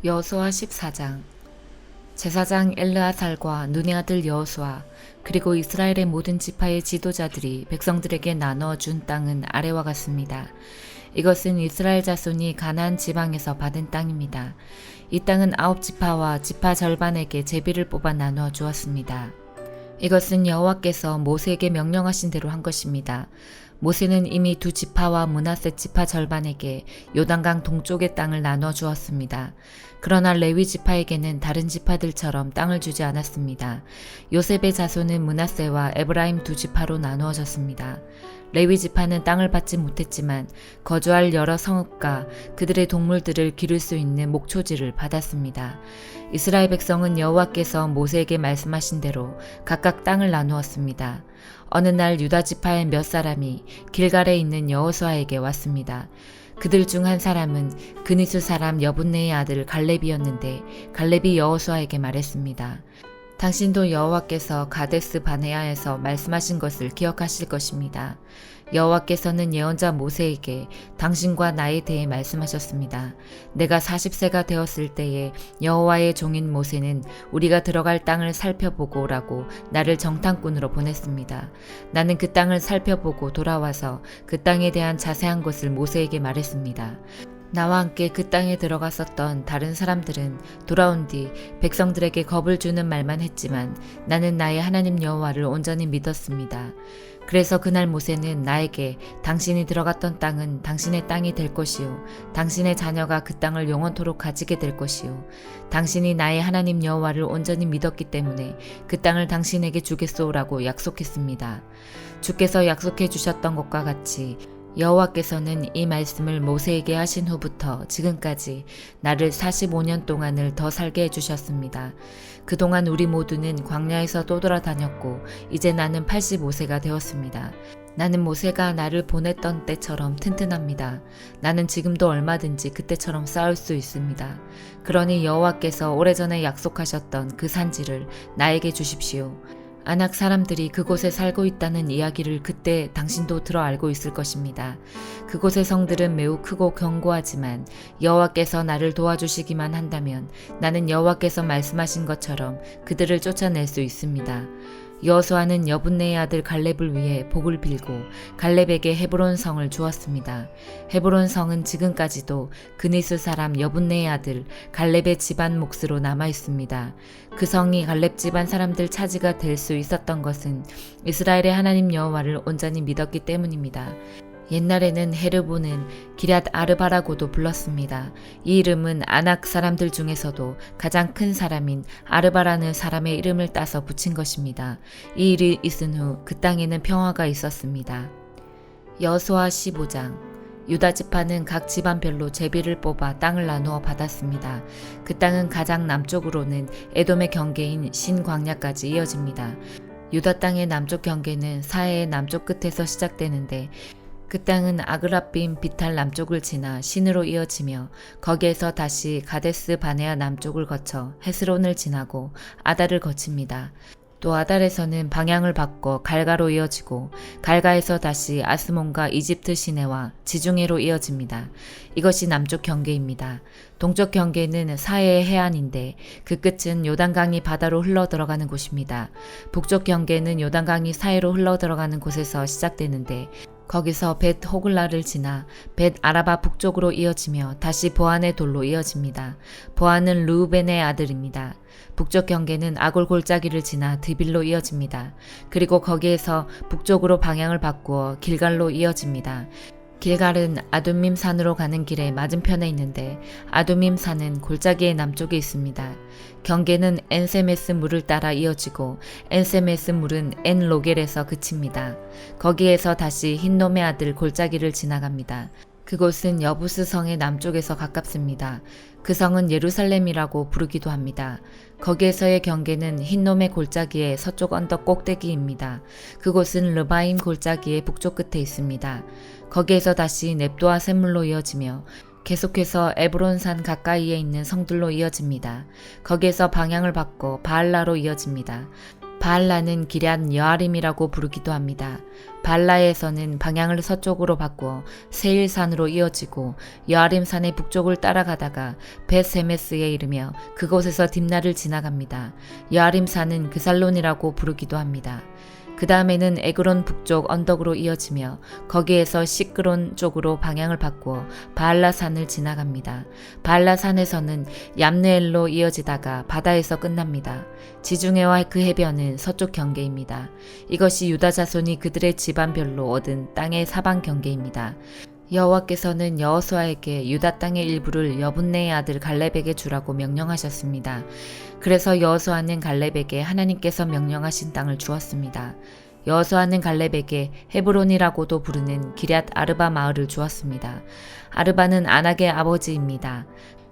여호수아 14장. 제사장 엘르아살과 눈의 아들 여호수아 그리고 이스라엘의 모든 지파의 지도자들이 백성들에게 나눠 준 땅은 아래와 같습니다. 이것은 이스라엘 자손이 가나안 지방에서 받은 땅입니다. 이 땅은 9지파와 지파 절반에게 제비를 뽑아 나누어 주었습니다. 이것은 여호와께서 모세에게 명령하신 대로 한 것입니다. 모세는 이미 2지파와 므낫세 지파 절반에게 요단강 동쪽의 땅을 나눠 주었습니다. 그러나 레위 지파에게는 다른 지파들처럼 땅을 주지 않았습니다. 요셉의 자손은 므낫세와 에브라임 2지파로 나누어졌습니다. 레위 지파는 땅을 받지 못했지만 거주할 여러 성읍과 그들의 동물들을 기를 수 있는 목초지를 받았습니다. 이스라엘 백성은 여호와께서 모세에게 말씀하신 대로 각각 땅을 나누었습니다. 어느 날 유다 지파의 몇 사람이 길갈에 있는 여호수아에게 왔습니다. 그들 중 한 사람은 그니스 사람 여분네의 아들 갈렙이었는데 갈렙이 여호수아에게 말했습니다. 당신도 여호와께서 가데스 바네아에서 말씀하신 것을 기억하실 것입니다. 여호와께서는 예언자 모세에게 당신과 나에 대해 말씀하셨습니다. 내가 40세가 되었을 때에 여호와의 종인 모세는 우리가 들어갈 땅을 살펴보고 오라고 나를 정탐꾼으로 보냈습니다. 나는 그 땅을 살펴보고 돌아와서 그 땅에 대한 자세한 것을 모세에게 말했습니다. 나와 함께 그 땅에 들어갔었던 다른 사람들은 돌아온 뒤 백성들에게 겁을 주는 말만 했지만 나는 나의 하나님 여호와를 온전히 믿었습니다. 그래서 그날 모세는 나에게 당신이 들어갔던 땅은 당신의 땅이 될 것이요 당신의 자녀가 그 땅을 영원토록 가지게 될 것이요 당신이 나의 하나님 여호와를 온전히 믿었기 때문에 그 땅을 당신에게 주겠소라고 약속했습니다. 주께서 약속해 주셨던 것과 같이 여호와께서는 이 말씀을 모세에게 하신 후부터 지금까지 나를 45년 동안을 더 살게 해주셨습니다. 그동안 우리 모두는 광야에서 떠돌아다녔고 이제 나는 85세가 되었습니다. 나는 모세가 나를 보냈던 때처럼 튼튼합니다. 나는 지금도 얼마든지 그때처럼 싸울 수 있습니다. 그러니 여호와께서 오래전에 약속하셨던 그 산지를 나에게 주십시오. 아낙 사람들이 그곳에 살고 있다는 이야기를 그때 당신도 들어 알고 있을 것입니다. 그곳의 성들은 매우 크고 견고하지만 여호와께서 나를 도와주시기만 한다면 나는 여호와께서 말씀하신 것처럼 그들을 쫓아낼 수 있습니다. 여호수아는 여분네의 아들 갈렙을 위해 복을 빌고 갈렙에게 헤브론 성을 주었습니다. 헤브론 성은 지금까지도 그니스 사람 여분네의 아들 갈렙의 집안 몫으로 남아 있습니다. 그 성이 갈렙 집안 사람들 차지가 될 수 있었던 것은 이스라엘의 하나님 여호와를 온전히 믿었기 때문입니다. 옛날에는 헤르보는 기럇 아르바라고도 불렀습니다. 이 이름은 아낙 사람들 중에서도 가장 큰 사람인 아르바라는 사람의 이름을 따서 붙인 것입니다. 이 일이 있은 후 그 땅에는 평화가 있었습니다. 여호수아 15장. 유다 지파는 각 지방별로 제비를 뽑아 땅을 나누어 받았습니다. 그 땅은 가장 남쪽으로는 에돔의 경계인 신광야까지 이어집니다. 유다 땅의 남쪽 경계는 사해의 남쪽 끝에서 시작되는데 그 땅은 아그라빔 비탈 남쪽을 지나 신으로 이어지며 거기에서 다시 가데스 바네아 남쪽을 거쳐 헤스론을 지나고 아달을 거칩니다. 또 아달에서는 방향을 바꿔 갈가로 이어지고 갈가에서 다시 아스몬과 이집트 시내와 지중해로 이어집니다. 이것이 남쪽 경계입니다. 동쪽 경계는 사해의 해안인데 그 끝은 요단강이 바다로 흘러 들어가는 곳입니다. 북쪽 경계는 요단강이 사해로 흘러 들어가는 곳에서 시작되는데 거기서 벳 호글라를 지나 벳 아라바 북쪽으로 이어지며 다시 보안의 돌로 이어집니다. 보안은 르우벤의 아들입니다. 북쪽 경계는 아골 골짜기를 지나 드빌로 이어집니다. 그리고 거기에서 북쪽으로 방향을 바꾸어 길갈로 이어집니다. 길갈은 아둠밈 산으로 가는 길의 맞은편에 있는데 아둠밈 산은 골짜기의 남쪽에 있습니다. 경계는 엔세메스 물을 따라 이어지고 엔세메스 물은 엔로겔에서 그칩니다. 거기에서 다시 흰놈의 아들 골짜기를 지나갑니다. 그곳은 여부스 성의 남쪽에서 가깝습니다. 그 성은 예루살렘이라고 부르기도 합니다. 거기에서의 경계는 흰놈의 골짜기의 서쪽 언덕 꼭대기입니다. 그곳은 르바임 골짜기의 북쪽 끝에 있습니다. 거기에서 다시 넵도아 샘물로 이어지며 계속해서 에브론산 가까이에 있는 성들로 이어집니다. 거기에서 방향을 바꿔 바알라로 이어집니다. 바알라는 기럇 여아림이라고 부르기도 합니다. 바알라에서는 방향을 서쪽으로 바꾸어 세일산으로 이어지고 여아림산의 북쪽을 따라가다가 벳세메스에 이르며 그곳에서 딥나를 지나갑니다. 여아림산은 그살론이라고 부르기도 합니다. 그 다음에는 에그론 북쪽 언덕으로 이어지며 거기에서 시크론 쪽으로 방향을 바꾸어 바알라산을 지나갑니다. 바알라산에서는 얌느엘로 이어지다가 바다에서 끝납니다. 지중해와 그 해변은 서쪽 경계입니다. 이것이 유다 자손이 그들의 집안별로 얻은 땅의 사방 경계입니다. 여호와께서는 여호수아에게 유다 땅의 일부를 여분네의 아들 갈렙에게 주라고 명령하셨습니다. 그래서 여호수아는 갈렙에게 하나님께서 명령하신 땅을 주었습니다. 여호수아는 갈렙에게 헤브론이라고도 부르는 기럇 아르바 마을을 주었습니다. 아르바는 아낙의 아버지입니다.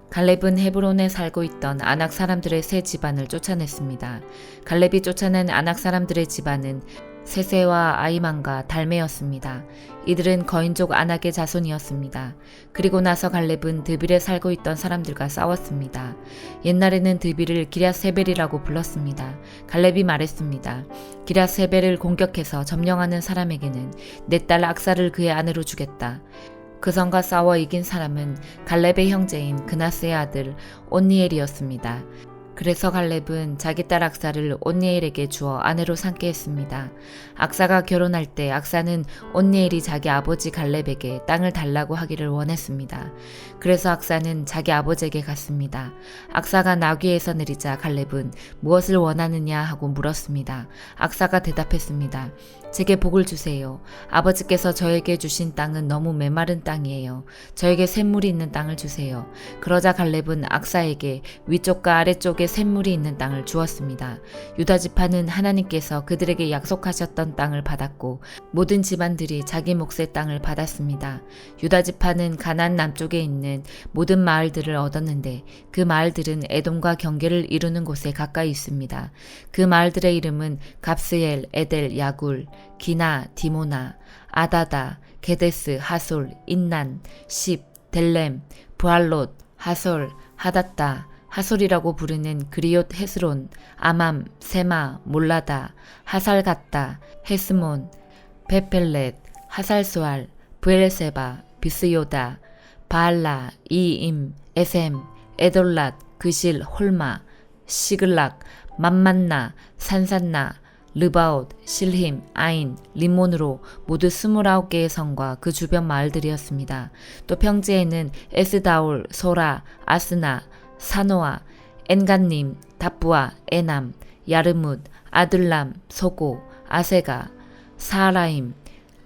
갈렙은 헤브론에 살고 있던 아낙 사람들의 세 집안을 쫓아냈습니다. 갈렙이 쫓아낸 아낙 사람들의 집안은 세세와 아이만과 달메였습니다. 이들은 거인족 아낙의 자손이었습니다. 그리고 나서 갈렙은 드빌에 살고 있던 사람들과 싸웠습니다. 옛날에는 드빌을 기럇세벨이라고 불렀습니다. 갈렙이 말했습니다. 기럇세벨을 공격해서 점령하는 사람에게는 내 딸 악사를 그의 아내로 주겠다. 그 성과 싸워 이긴 사람은 갈렙의 형제인 그나스의 아들 온니엘이었습니다. 그래서 갈렙은 자기 딸 악사를 온니엘에게 주어 아내로 삼게 했습니다. 악사가 결혼할 때 악사는 온니엘이 자기 아버지 갈렙에게 땅을 달라고 하기를 원했습니다. 그래서 악사는 자기 아버지에게 갔습니다. 악사가 나귀에서 내리자 갈렙은 무엇을 원하느냐 하고 물었습니다. 악사가 대답했습니다. 제게 복을 주세요. 아버지께서 저에게 주신 땅은 너무 메마른 땅이에요. 저에게 샘물이 있는 땅을 주세요. 그러자 갈렙은 악사에게 위쪽과 아래쪽에 샘물이 있는 땅을 주었습니다. 유다 지파는 하나님께서 그들에게 약속하셨던 땅을 받았고 모든 집안들이 자기 몫의 땅을 받았습니다. 유다 지파는 가나안 남쪽에 있는 모든 마을들을 얻었는데 그 마을들은 에돔과 경계를 이루는 곳에 가까이 있습니다. 그 마을들의 이름은 갑스엘, 에델, 야굴, 기나, 디모나, 아다다, 게데스, 하솔, 인난, 십, 델렘, 부알롯, 하솔, 하닷다, 하솔이라고 부르는 그리옷 헤스론, 아맘, 세마, 몰라다, 하살갓다, 헤스몬, 베펠렛, 하살수알, 브엘세바, 비스요다, 바알라, 이임, 에셈, 에돌랏, 그실, 홀마, 시글락, 맘만나, 산산나, 르바옷, 실힘, 아인, 림몬으로 모두 29개의 성과 그 주변 마을들이었습니다. 또 평지에는 에스다올, 소라, 아스나, 사노아, 엔간님, 답부아, 에남, 야르뭇, 아들람, 소고, 아세가, 사라임,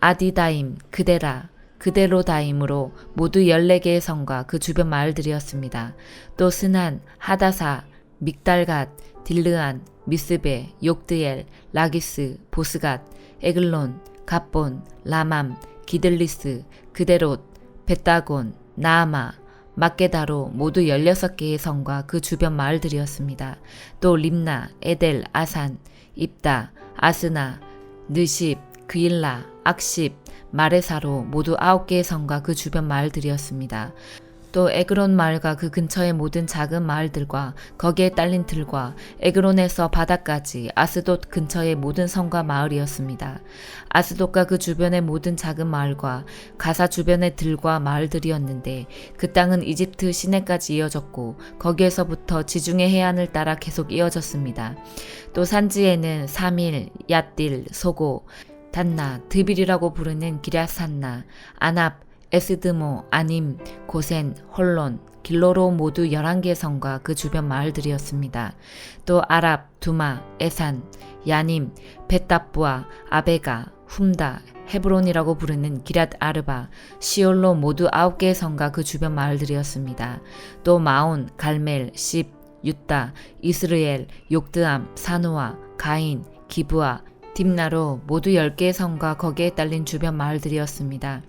아디다임, 그데라, 그데로다임으로 모두 14개의 성과 그 주변 마을들이었습니다. 또 스난, 하다사, 믹달갓, 딜르안, 미스베, 욕드엘, 라기스, 보스갓, 에글론, 갑본, 라맘, 기들리스, 그데롯, 벳다곤, 나아마, 막게다로 모두 16개의 성과 그 주변 마을들이었습니다. 또 림나, 에델, 아산, 입다, 아스나, 느십, 그일라, 악십, 마레사로 모두 9개의 성과 그 주변 마을들이었습니다. 또 에그론 마을과 그 근처의 모든 작은 마을들과 거기에 딸린 들과 에그론에서 바다까지 아스돗 근처의 모든 성과 마을이었습니다. 아스돗과 그 주변의 모든 작은 마을과 가사 주변의 들과 마을들이었는데 그 땅은 이집트 시내까지 이어졌고 거기에서부터 지중해 해안을 따라 계속 이어졌습니다. 또 산지에는 사밀, 얏딜, 소고, 단나, 드빌이라고 부르는 기럇산나, 아납, 에스드모, 아님, 고센, 홀론, 길로로 모두 11개의 성과 그 주변 마을들이었습니다. 또 아랍, 두마, 에산, 야님, 벳답부아, 아베가, 훔다, 헤브론이라고 부르는 기럇 아르바, 시올로 모두 9개의 성과 그 주변 마을들이었습니다. 또 마온, 갈멜, 십, 유다, 이스르엘, 욕드암, 사노아, 가인, 기브아, 딥나로 모두 10개의 성과 거기에 딸린 주변 마을들이었습니다.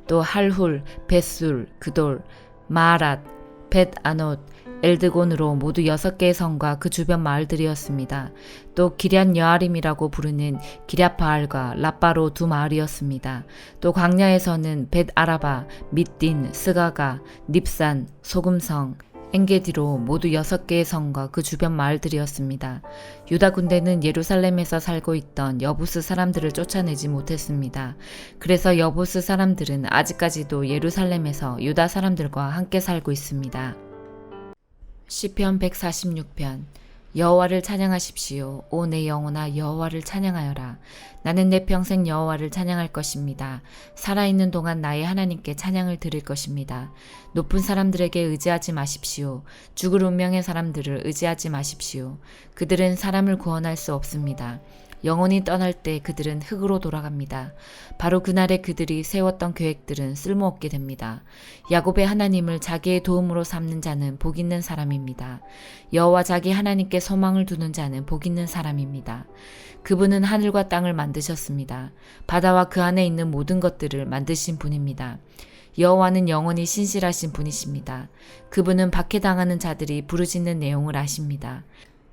또 할훌, 벳술, 그돌, 마아랏, 벳아노트, 엘드곤으로 모두 6개의 성과 그 주변 마을들이었습니다. 또 기럇 여아림이라고 부르는 기럇바알과 라빠로 2 마을이었습니다. 또 광야에서는 벳아라바, 밑딘, 스가가, 닙산, 소금성, 엔게디로 모두 6개의 성과 그 주변 마을들이었습니다. 유다 군대는 예루살렘에서 살고 있던 여부스 사람들을 쫓아내지 못했습니다. 그래서 여부스 사람들은 아직까지도 예루살렘에서 유다 사람들과 함께 살고 있습니다. 시편 146편. 여호와를 찬양하십시오. 오 내 영혼아 여호와를 찬양하여라. 나는 내 평생 여호와를 찬양할 것입니다. 살아있는 동안 나의 하나님께 찬양을 드릴 것입니다. 높은 사람들에게 의지하지 마십시오. 죽을 운명의 사람들을 의지하지 마십시오. 그들은 사람을 구원할 수 없습니다. 영혼이 떠날 때 그들은 흙으로 돌아갑니다. 바로 그날에 그들이 세웠던 계획들은 쓸모없게 됩니다. 야곱의 하나님을 자기의 도움으로 삼는 자는 복 있는 사람입니다. 여호와 자기 하나님께 소망을 두는 자는 복 있는 사람입니다. 그분은 하늘과 땅을 만드셨습니다. 바다와 그 안에 있는 모든 것들을 만드신 분입니다. 여호와는 영원히 신실하신 분이십니다. 그분은 박해당하는 자들이 부르짖는 내용을 아십니다.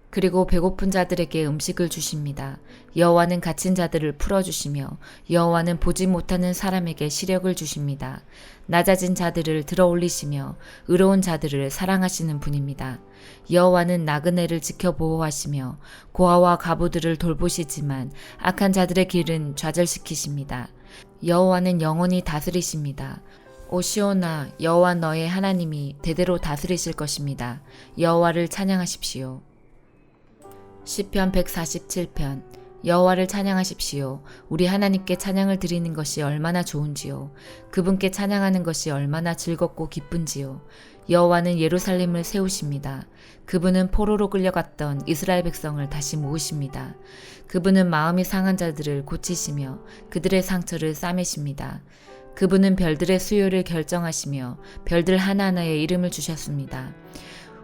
그리고 배고픈 자들에게 음식을 주십니다. 여호와는 갇힌 자들을 풀어주시며 여호와는 보지 못하는 사람에게 시력을 주십니다. 낮아진 자들을 들어올리시며 의로운 자들을 사랑하시는 분입니다. 여호와는 나그네를 지켜 보호하시며 고아와 과부들을 돌보시지만 악한 자들의 길은 좌절시키십니다. 여호와는 영원히 다스리십니다. 오 시온아 여호와 너의 하나님이 대대로 다스리실 것입니다. 여호와를 찬양하십시오. 시편 147편. 여호와를 찬양하십시오. 우리 하나님께 찬양을 드리는 것이 얼마나 좋은지요. 그분께 찬양하는 것이 얼마나 즐겁고 기쁜지요. 여호와는 예루살렘을 세우십니다. 그분은 포로로 끌려갔던 이스라엘 백성을 다시 모으십니다. 그분은 마음이 상한 자들을 고치시며 그들의 상처를 싸매십니다. 그분은 별들의 수요를 결정하시며 별들 하나하나에 이름을 주셨습니다.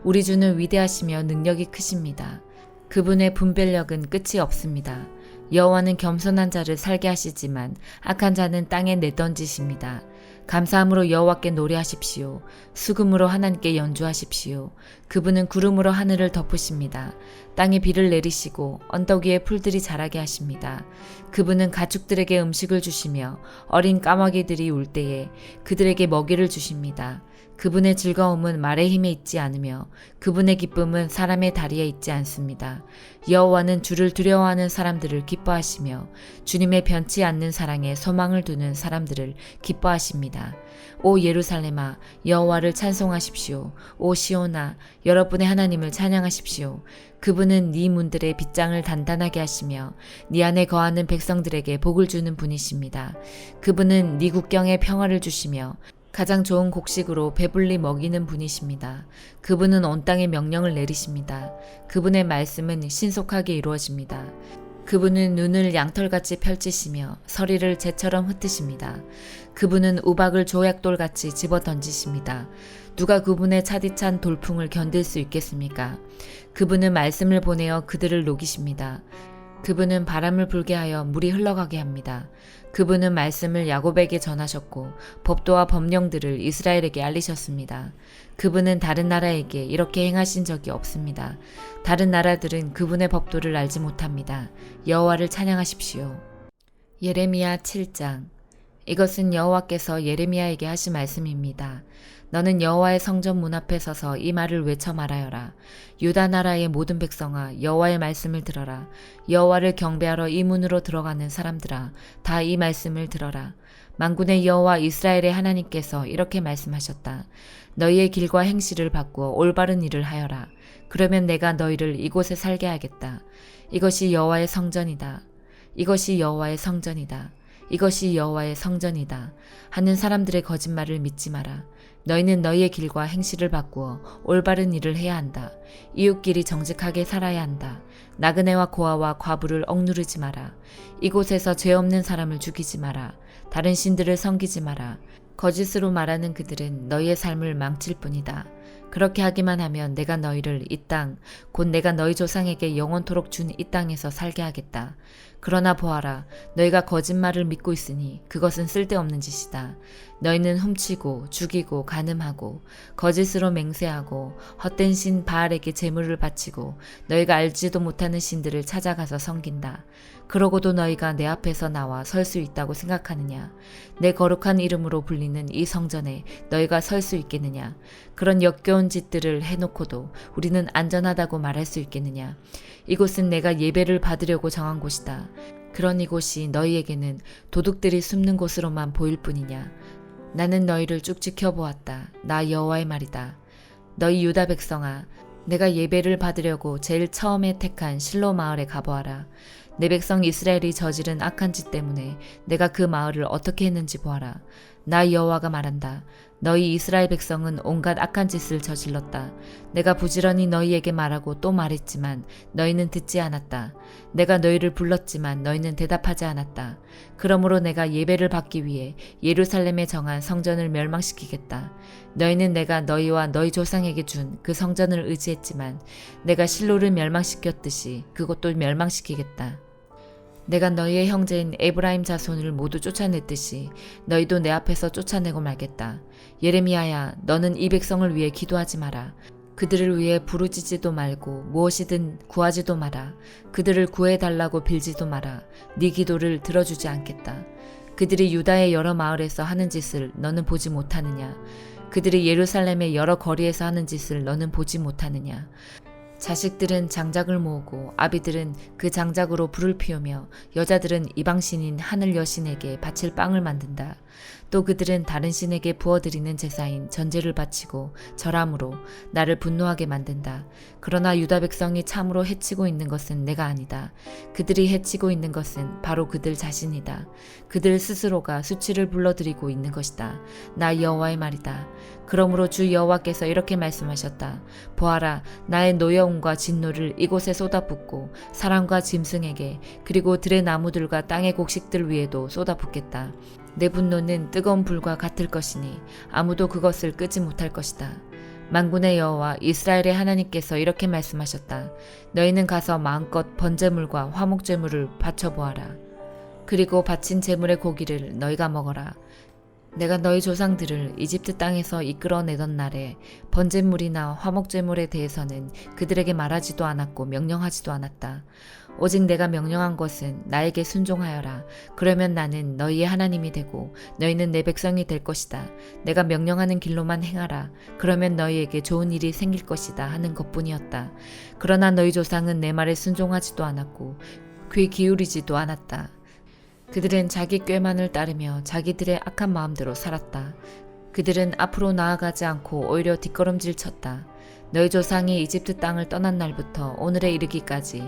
우리 주는 위대하시며 능력이 크십니다. 그분의 분별력은 끝이 없습니다. 여호와는 겸손한 자를 살게 하시지만 악한 자는 땅에 내던지십니다. 감사함으로 여호와께 노래하십시오. 수금으로 하나님께 연주하십시오. 그분은 구름으로 하늘을 덮으십니다. 땅에 비를 내리시고 언덕 위에 풀들이 자라게 하십니다. 그분은 가축들에게 음식을 주시며 어린 까마귀들이 울 때에 그들에게 먹이를 주십니다. 그분의 즐거움은 말의 힘에 있지 않으며 그분의 기쁨은 사람의 다리에 있지 않습니다. 여호와는 주를 두려워하는 사람들을 기뻐하시며 주님의 변치 않는 사랑에 소망을 두는 사람들을 기뻐하십니다. 오 예루살렘아 여호와를 찬송하십시오. 오 시온아 여러분의 하나님을 찬양하십시오. 그분은 네 문들의 빗장을 단단하게 하시며 네 안에 거하는 백성들에게 복을 주는 분이십니다. 그분은 네 국경에 평화를 주시며 가장 좋은 곡식으로 배불리 먹이는 분이십니다. 그분은 온 땅에 명령을 내리십니다. 그분의 말씀은 신속하게 이루어집니다. 그분은 눈을 양털같이 펼치시며 서리를 재처럼 흩으십니다. 그분은 우박을 조약돌같이 집어 던지십니다. 누가 그분의 차디찬 돌풍을 견딜 수 있겠습니까? 그분은 말씀을 보내어 그들을 녹이십니다. 그분은 바람을 불게 하여 물이 흘러가게 합니다. 그분은 말씀을 야곱에게 전하셨고 법도와 법령들을 이스라엘에게 알리셨습니다. 그분은 다른 나라에게 이렇게 행하신 적이 없습니다. 다른 나라들은 그분의 법도를 알지 못합니다. 여호와를 찬양하십시오. 예레미야 7장. 이것은 여호와께서 예레미야에게 하신 말씀입니다. 너는 여호와의 성전 문 앞에 서서 이 말을 외쳐 말하여라. 유다 나라의 모든 백성아 여호와의 말씀을 들어라. 여호와를 경배하러 이 문으로 들어가는 사람들아 다 이 말씀을 들어라. 만군의 여호와 이스라엘의 하나님께서 이렇게 말씀하셨다. 너희의 길과 행실을 바꾸어 올바른 일을 하여라. 그러면 내가 너희를 이곳에 살게 하겠다. 이것이 여호와의 성전이다. 이것이 여호와의 성전이다. 이것이 여호와의 성전이다. 하는 사람들의 거짓말을 믿지 마라. 너희는 너희의 길과 행실을 바꾸어 올바른 일을 해야 한다. 이웃끼리 정직하게 살아야 한다. 나그네와 고아와 과부를 억누르지 마라. 이곳에서 죄 없는 사람을 죽이지 마라. 다른 신들을 섬기지 마라. 거짓으로 말하는 그들은 너희의 삶을 망칠 뿐이다. 그렇게 하기만 하면 내가 너희를 이 땅, 곧 내가 너희 조상에게 영원토록 준 이 땅에서 살게 하겠다. 그러나 보아라, 너희가 거짓말을 믿고 있으니 그것은 쓸데없는 짓이다. 너희는 훔치고 죽이고 간음하고 거짓으로 맹세하고 헛된 신 바알에게 제물을 바치고 너희가 알지도 못하는 신들을 찾아가서 섬긴다. 그러고도 너희가 내 앞에서 나와 설 수 있다고 생각하느냐? 내 거룩한 이름으로 불리는 이 성전에 너희가 설 수 있겠느냐? 그런 역겨운 짓들을 해놓고도 우리는 안전하다고 말할 수 있겠느냐. 이곳은 내가 예배를 받으려고 정한 곳이다. 그런 이곳이 너희에게는 도둑들이 숨는 곳으로만 보일 뿐이냐. 나는 너희를 쭉 지켜보았다. 나 여호와의 말이다. 너희 유다 백성아, 내가 예배를 받으려고 제일 처음에 택한 실로 마을에 가보아라. 내 백성 이스라엘이 저지른 악한 짓 때문에 내가 그 마을을 어떻게 했는지 보아라. 나 여호와가 말한다. 너희 이스라엘 백성은 온갖 악한 짓을 저질렀다. 내가 부지런히 너희에게 말하고 또 말했지만 너희는 듣지 않았다. 내가 너희를 불렀지만 너희는 대답하지 않았다. 그러므로 내가 예배를 받기 위해 예루살렘에 정한 성전을 멸망시키겠다. 너희는 내가 너희와 너희 조상에게 준 그 성전을 의지했지만 내가 실로를 멸망시켰듯이 그것도 멸망시키겠다. 내가 너희의 형제인 에브라임 자손을 모두 쫓아냈듯이 너희도 내 앞에서 쫓아내고 말겠다. 예레미야야, 너는 이 백성을 위해 기도하지 마라. 그들을 위해 부르짖지도 말고 무엇이든 구하지도 마라. 그들을 구해달라고 빌지도 마라. 네 기도를 들어주지 않겠다. 그들이 유다의 여러 마을에서 하는 짓을 너는 보지 못하느냐. 그들이 예루살렘의 여러 거리에서 하는 짓을 너는 보지 못하느냐. 자식들은 장작을 모으고 아비들은 그 장작으로 불을 피우며 여자들은 이방신인 하늘 여신에게 바칠 빵을 만든다. 또 그들은 다른 신에게 부어드리는 제사인 전제를 바치고 절함으로 나를 분노하게 만든다. 그러나 유다 백성이 참으로 해치고 있는 것은 내가 아니다. 그들이 해치고 있는 것은 바로 그들 자신이다. 그들 스스로가 수치를 불러들이고 있는 것이다. 나 여호와의 말이다. 그러므로 주 여호와께서 이렇게 말씀하셨다. 보아라, 나의 노여움과 진노를 이곳에 쏟아붓고 사람과 짐승에게 그리고 들의 나무들과 땅의 곡식들 위에도 쏟아붓겠다. 내 분노는 뜨거운 불과 같을 것이니 아무도 그것을 끄지 못할 것이다. 만군의 여호와 이스라엘의 하나님께서 이렇게 말씀하셨다. 너희는 가서 마음껏 번제물과 화목제물을 바쳐보아라. 그리고 바친 제물의 고기를 너희가 먹어라. 내가 너희 조상들을 이집트 땅에서 이끌어내던 날에 번제물이나 화목제물에 대해서는 그들에게 말하지도 않았고 명령하지도 않았다. 오직 내가 명령한 것은 나에게 순종하여라. 그러면 나는 너희의 하나님이 되고 너희는 내 백성이 될 것이다. 내가 명령하는 길로만 행하라. 그러면 너희에게 좋은 일이 생길 것이다 하는 것뿐이었다. 그러나 너희 조상은 내 말에 순종하지도 않았고 귀 기울이지도 않았다. 그들은 자기 꾀만을 따르며 자기들의 악한 마음대로 살았다. 그들은 앞으로 나아가지 않고 오히려 뒷걸음질 쳤다. 너희 조상이 이집트 땅을 떠난 날부터 오늘에 이르기까지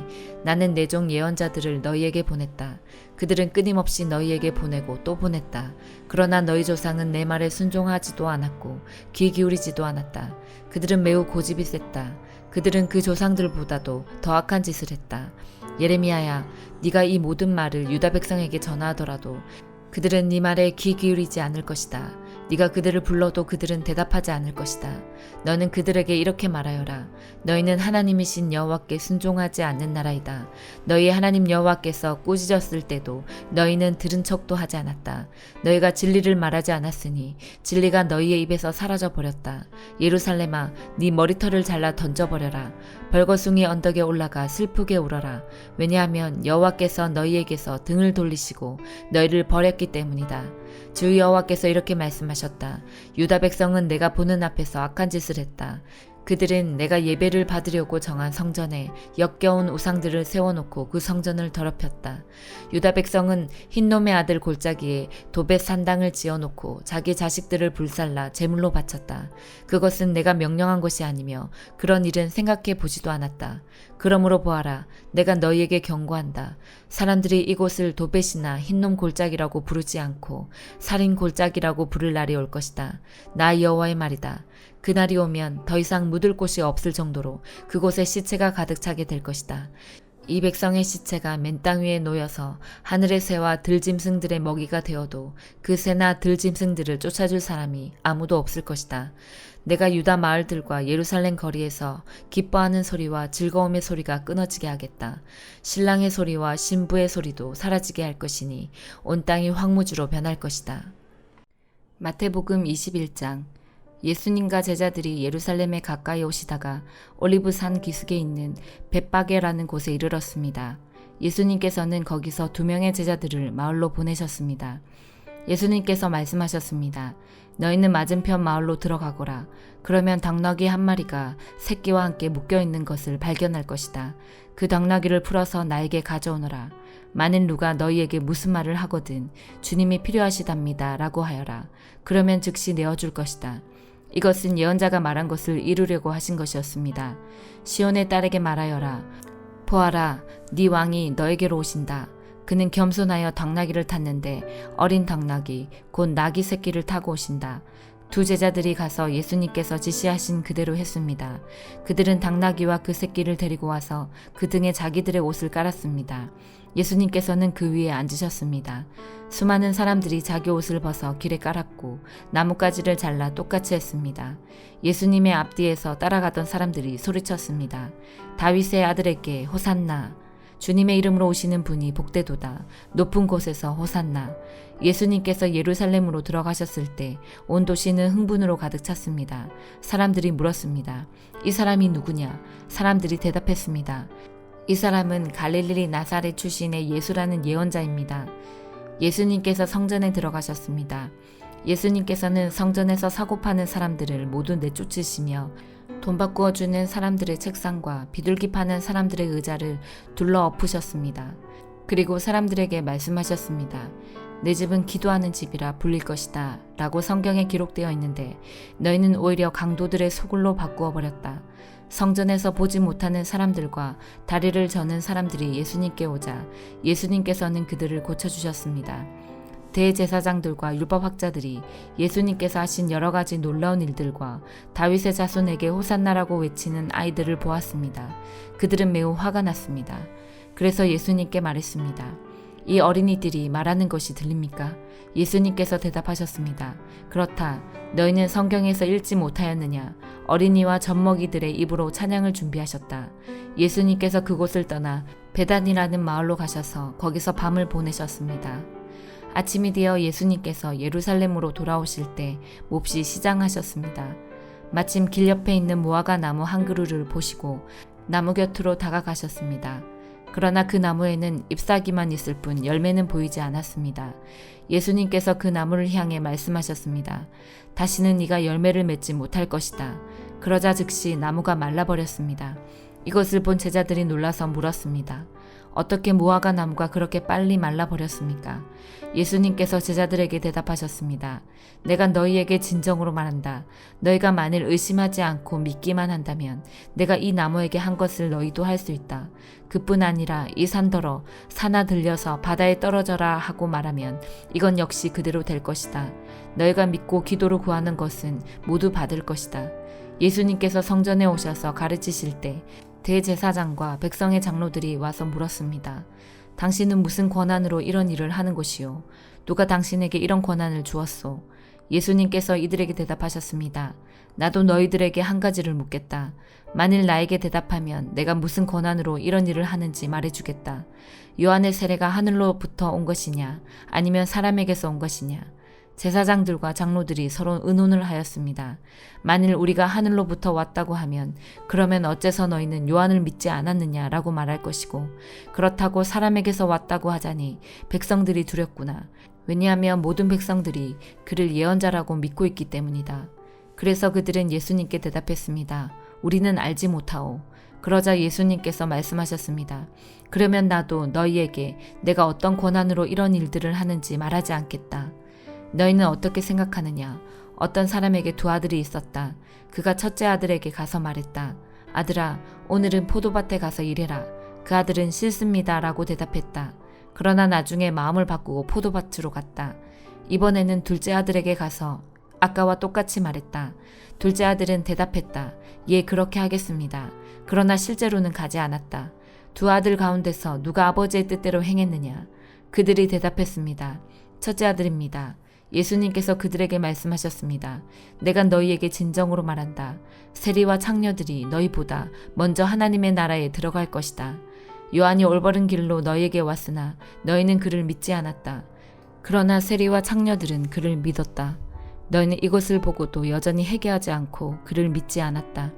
나는 내 종 예언자들을 너희에게 보냈다. 그들은 끊임없이 너희에게 보내고 또 보냈다. 그러나 너희 조상은 내 말에 순종하지도 않았고 귀 기울이지도 않았다. 그들은 매우 고집이 셌다. 그들은 그 조상들보다도 더 악한 짓을 했다. 예레미야야, 네가 이 모든 말을 유다 백성에게 전하더라도 그들은 네 말에 귀 기울이지 않을 것이다. 네가 그들을 불러도 그들은 대답하지 않을 것이다. 너는 그들에게 이렇게 말하여라. 너희는 하나님이신 여호와께 순종하지 않는 나라이다. 너희의 하나님 여호와께서 꾸짖었을 때도 너희는 들은 척도 하지 않았다. 너희가 진리를 말하지 않았으니 진리가 너희의 입에서 사라져 버렸다. 예루살렘아, 네 머리털을 잘라 던져버려라. 벌거숭이 언덕에 올라가 슬프게 울어라. 왜냐하면 여호와께서 너희에게서 등을 돌리시고 너희를 버렸기 때문이다. 주 여호와께서 이렇게 말씀하셨다. 유다 백성은 내가 보는 앞에서 악한 짓을 했다. 그들은 내가 예배를 받으려고 정한 성전에 역겨운 우상들을 세워놓고 그 성전을 더럽혔다. 유다 백성은 흰놈의 아들 골짜기에 도벳 산당을 지어놓고 자기 자식들을 불살라 제물로 바쳤다. 그것은 내가 명령한 것이 아니며 그런 일은 생각해 보지도 않았다. 그러므로 보아라, 내가 너희에게 경고한다. 사람들이 이곳을 도벳이나 흰놈 골짜기라고 부르지 않고 살인 골짜기라고 부를 날이 올 것이다. 나 여호와의 말이다. 그날이 오면 더 이상 묻을 곳이 없을 정도로 그곳에 시체가 가득 차게 될 것이다. 이 백성의 시체가 맨 땅 위에 놓여서 하늘의 새와 들짐승들의 먹이가 되어도 그 새나 들짐승들을 쫓아줄 사람이 아무도 없을 것이다. 내가 유다 마을들과 예루살렘 거리에서 기뻐하는 소리와 즐거움의 소리가 끊어지게 하겠다. 신랑의 소리와 신부의 소리도 사라지게 할 것이니 온 땅이 황무지로 변할 것이다. 마태복음 21장. 예수님과 제자들이 예루살렘에 가까이 오시다가 올리브산 기슭에 있는 벳바게라는 곳에 이르렀습니다. 예수님께서는 거기서 2명의 제자들을 마을로 보내셨습니다. 예수님께서 말씀하셨습니다. 너희는 맞은편 마을로 들어가거라. 그러면 당나귀 한 마리가 새끼와 함께 묶여있는 것을 발견할 것이다. 그 당나귀를 풀어서 나에게 가져오너라. 만일 누가 너희에게 무슨 말을 하거든 주님이 필요하시답니다 라고 하여라. 그러면 즉시 내어줄 것이다. 이것은 예언자가 말한 것을 이루려고 하신 것이었습니다. 시온의 딸에게 말하여라. 보아라, 네 왕이 너에게로 오신다. 그는 겸손하여 당나귀를 탔는데 어린 당나귀 곧 나귀 새끼를 타고 오신다. 두 제자들이 가서 예수님께서 지시하신 그대로 했습니다. 그들은 당나귀와 그 새끼를 데리고 와서 그 등에 자기들의 옷을 깔았습니다. 예수님께서는 그 위에 앉으셨습니다. 수많은 사람들이 자기 옷을 벗어 길에 깔았고 나뭇가지를 잘라 똑같이 했습니다. 예수님의 앞뒤에서 따라가던 사람들이 소리쳤습니다. 다윗의 아들에게 호산나. 주님의 이름으로 오시는 분이 복되도다. 높은 곳에서 호산나. 예수님께서 예루살렘으로 들어가셨을 때 온 도시는 흥분으로 가득 찼습니다. 사람들이 물었습니다. 이 사람이 누구냐? 사람들이 대답했습니다. 이 사람은 갈릴리 나사렛 출신의 예수라는 예언자입니다. 예수님께서 성전에 들어가셨습니다. 예수님께서는 성전에서 사고 파는 사람들을 모두 내쫓으시며 돈 바꾸어 주는 사람들의 책상과 비둘기 파는 사람들의 의자를 둘러 엎으셨습니다. 그리고 사람들에게 말씀하셨습니다. 내 집은 기도하는 집이라 불릴 것이다 라고 성경에 기록되어 있는데 너희는 오히려 강도들의 소굴로 바꾸어 버렸다. 성전에서 보지 못하는 사람들과 다리를 저는 사람들이 예수님께 오자 예수님께서는 그들을 고쳐주셨습니다. 대제사장들과 율법학자들이 예수님께서 하신 여러 가지 놀라운 일들과 다윗의 자손에게 호산나라고 외치는 아이들을 보았습니다. 그들은 매우 화가 났습니다. 그래서 예수님께 말했습니다. 이 어린이들이 말하는 것이 들립니까? 예수님께서 대답하셨습니다. 그렇다. 너희는 성경에서 읽지 못하였느냐? 어린이와 젖먹이들의 입으로 찬양을 준비하셨다. 예수님께서 그곳을 떠나 베단이라는 마을로 가셔서 거기서 밤을 보내셨습니다. 아침이 되어 예수님께서 예루살렘으로 돌아오실 때 몹시 시장하셨습니다. 마침 길 옆에 있는 무화과 나무 한 그루를 보시고 나무 곁으로 다가가셨습니다. 그러나 그 나무에는 잎사귀만 있을 뿐 열매는 보이지 않았습니다. 예수님께서 그 나무를 향해 말씀하셨습니다. 다시는 네가 열매를 맺지 못할 것이다. 그러자 즉시 나무가 말라버렸습니다. 이것을 본 제자들이 놀라서 물었습니다. 어떻게 무화과 나무가 그렇게 빨리 말라버렸습니까? 예수님께서 제자들에게 대답하셨습니다. 내가 너희에게 진정으로 말한다. 너희가 만일 의심하지 않고 믿기만 한다면 내가 이 나무에게 한 것을 너희도 할 수 있다. 그뿐 아니라 이 산더러 산아 들려서 바다에 떨어져라 하고 말하면 이건 역시 그대로 될 것이다. 너희가 믿고 기도로 구하는 것은 모두 받을 것이다. 예수님께서 성전에 오셔서 가르치실 때 대제사장과 백성의 장로들이 와서 물었습니다. 당신은 무슨 권한으로 이런 일을 하는 것이요? 누가 당신에게 이런 권한을 주었소? 예수님께서 이들에게 대답하셨습니다. 나도 너희들에게 한 가지를 묻겠다. 만일 나에게 대답하면 내가 무슨 권한으로 이런 일을 하는지 말해주겠다. 요한의 세례가 하늘로부터 온 것이냐? 아니면 사람에게서 온 것이냐? 제사장들과 장로들이 서로 의논을 하였습니다. 만일 우리가 하늘로부터 왔다고 하면 그러면 어째서 너희는 요한을 믿지 않았느냐라고 말할 것이고 그렇다고 사람에게서 왔다고 하자니 백성들이 두렵구나. 왜냐하면 모든 백성들이 그를 예언자라고 믿고 있기 때문이다. 그래서 그들은 예수님께 대답했습니다. 우리는 알지 못하오. 그러자 예수님께서 말씀하셨습니다. 그러면 나도 너희에게 내가 어떤 권한으로 이런 일들을 하는지 말하지 않겠다. 너희는 어떻게 생각하느냐? 어떤 사람에게 두 아들이 있었다. 그가 첫째 아들에게 가서 말했다. 아들아, 오늘은 포도밭에 가서 일해라. 그 아들은 싫습니다 라고 대답했다. 그러나 나중에 마음을 바꾸고 포도밭으로 갔다. 이번에는 둘째 아들에게 가서 아까와 똑같이 말했다. 둘째 아들은 대답했다. 예, 그렇게 하겠습니다. 그러나 실제로는 가지 않았다. 두 아들 가운데서 누가 아버지의 뜻대로 행했느냐? 그들이 대답했습니다. 첫째 아들입니다. 예수님께서 그들에게 말씀하셨습니다. 내가 너희에게 진정으로 말한다. 세리와 창녀들이 너희보다 먼저 하나님의 나라에 들어갈 것이다. 요한이 올바른 길로 너희에게 왔으나 너희는 그를 믿지 않았다. 그러나 세리와 창녀들은 그를 믿었다. 너희는 이것을 보고도 여전히 회개하지 않고 그를 믿지 않았다.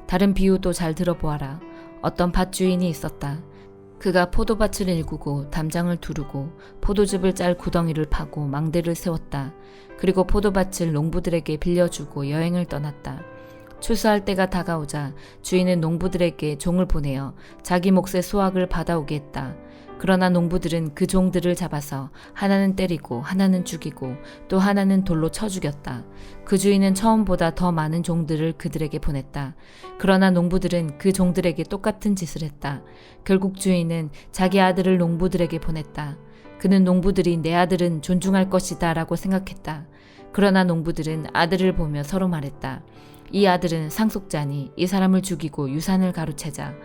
다른 비유도 잘 들어보아라. 어떤 밭 주인이 있었다. 그가 포도밭을 일구고 담장을 두르고 포도즙을 짤 구덩이를 파고 망대를 세웠다. 그리고 포도밭을 농부들에게 빌려주고 여행을 떠났다. 추수할 때가 다가오자 주인은 농부들에게 종을 보내어 자기 몫의 수확을 받아오게 했다. 그러나 농부들은 그 종들을 잡아서 하나는 때리고 하나는 죽이고 또 하나는 돌로 쳐 죽였다. 그 주인은 처음보다 더 많은 종들을 그들에게 보냈다. 그러나 농부들은 그 종들에게 똑같은 짓을 했다. 결국 주인은 자기 아들을 농부들에게 보냈다. 그는 농부들이 내 아들은 존중할 것이다 라고 생각했다. 그러나 농부들은 아들을 보며 서로 말했다. 이 아들은 상속자니 이 사람을 죽이고 유산을 가로채자.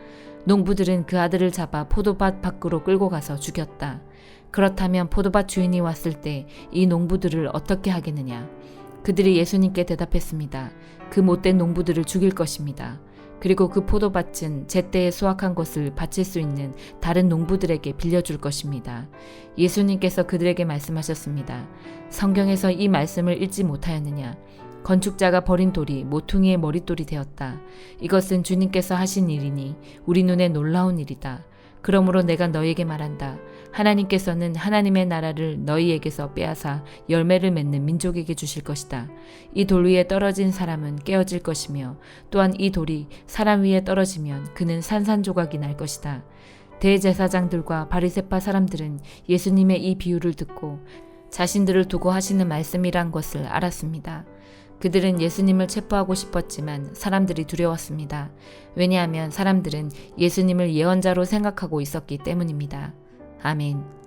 농부들은 그 아들을 잡아 포도밭 밖으로 끌고 가서 죽였다. 그렇다면 포도밭 주인이 왔을 때 이 농부들을 어떻게 하겠느냐? 그들이 예수님께 대답했습니다. 그 못된 농부들을 죽일 것입니다. 그리고 그 포도밭은 제때에 수확한 것을 바칠 수 있는 다른 농부들에게 빌려줄 것입니다. 예수님께서 그들에게 말씀하셨습니다. 성경에서 이 말씀을 읽지 못하였느냐? 건축자가 버린 돌이 모퉁이의 머릿돌이 되었다. 이것은 주님께서 하신 일이니 우리 눈에 놀라운 일이다. 그러므로 내가 너희에게 말한다. 하나님께서는 하나님의 나라를 너희에게서 빼앗아 열매를 맺는 민족에게 주실 것이다. 이 돌 위에 떨어진 사람은 깨어질 것이며 또한 이 돌이 사람 위에 떨어지면 그는 산산조각이 날 것이다. 대제사장들과 바리새파 사람들은 예수님의 이 비유를 듣고 자신들을 두고 하시는 말씀이란 것을 알았습니다. 그들은 예수님을 체포하고 싶었지만 사람들이 두려웠습니다. 왜냐하면 사람들은 예수님을 예언자로 생각하고 있었기 때문입니다. 아멘.